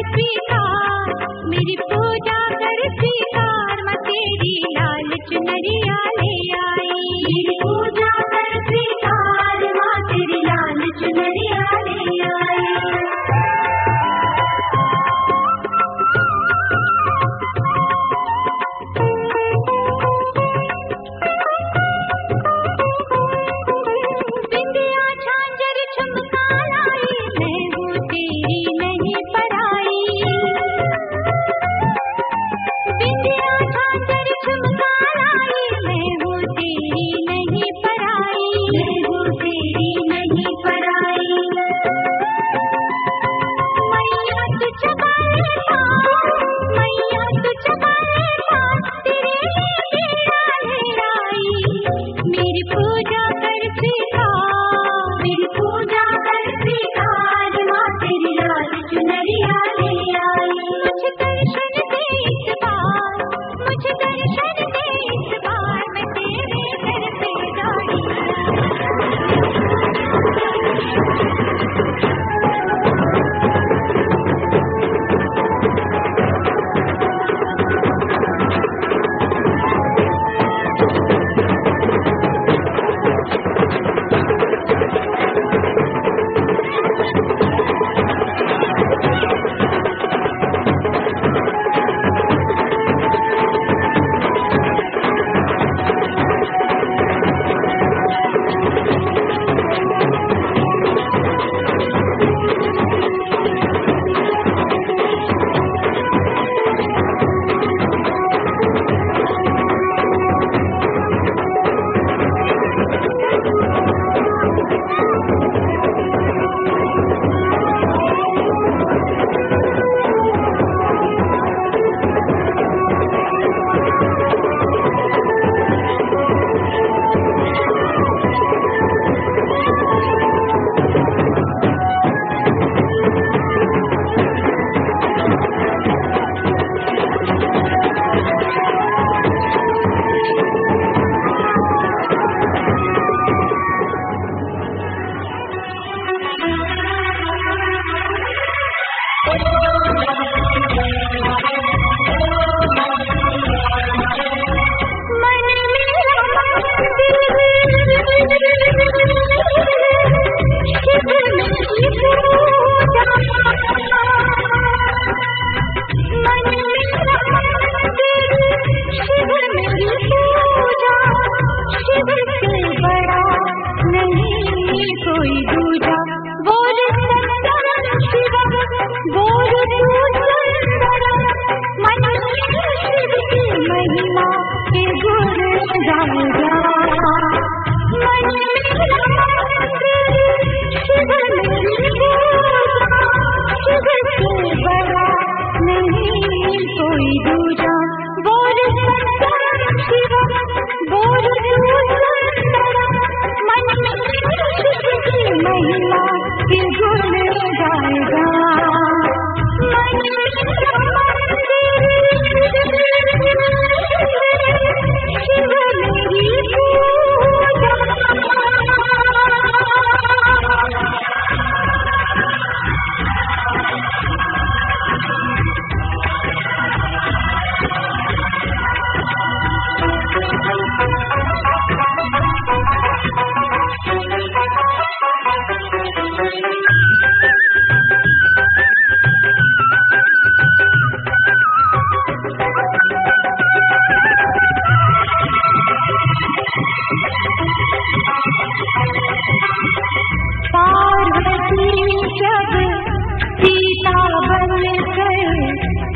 स्वीकार, मेरी पूजा कर स्वीकार, मैं तेरी लाल चुनरिया ले आई। मेरी पूजा कर स्वीकार, माँ तेरी लाल चुनरिया ले आई।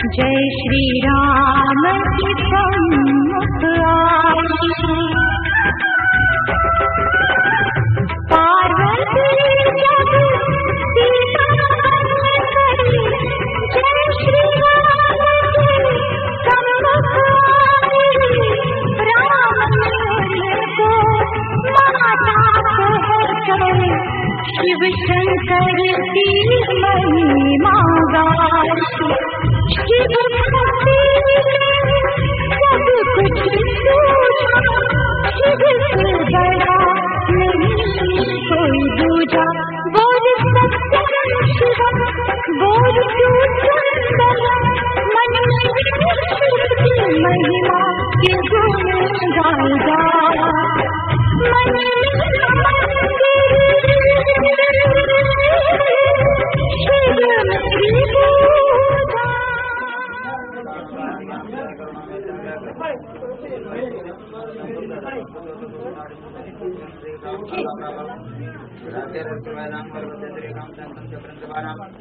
जय श्री राम की सम्मुख आई। पार्वती जब सीता करी, जय श्री राम की सम्मुख आई। राम मेरे को माता कहकर शिव शंकर की महिमा गाई। शिव भक्ति सब कुछ सूझा, शिव से बड़ा नहीं कोई दूजा। बोल सत्य शिव, बोल तू महिमा के गुण गाएगा मन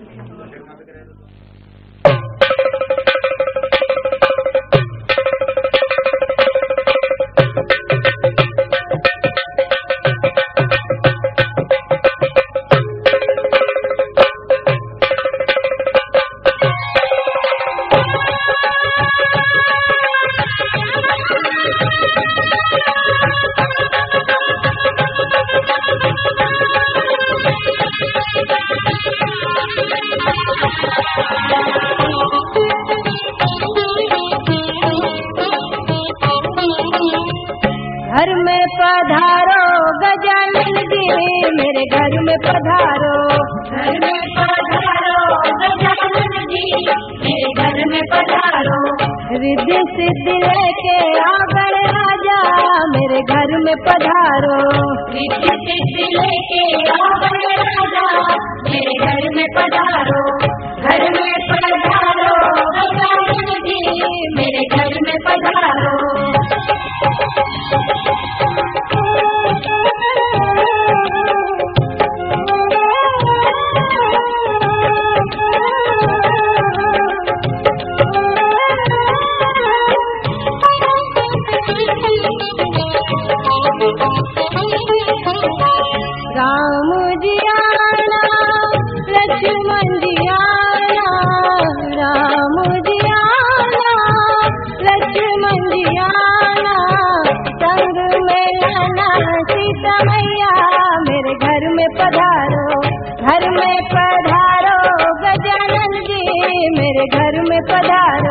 घर में पधारो गजानन जी मेरे घर में पधारो घर में पधारो गजानन जी मेरे घर में पधारो रिद्धि सिद्धि लेके आ गए राजा मेरे घर में पधारो रिद्धि सिद्धि लेके आ गए राजा मेरे घर में पधारो घर में पधारो गजानन जी मेरे घर में पधारो राम जी आना लक्ष्मण जी आना राम जी आना लक्ष्मण जी आना संग में लाना सीता मैया मेरे घर में पधारो गजानन जी मेरे घर में पधारो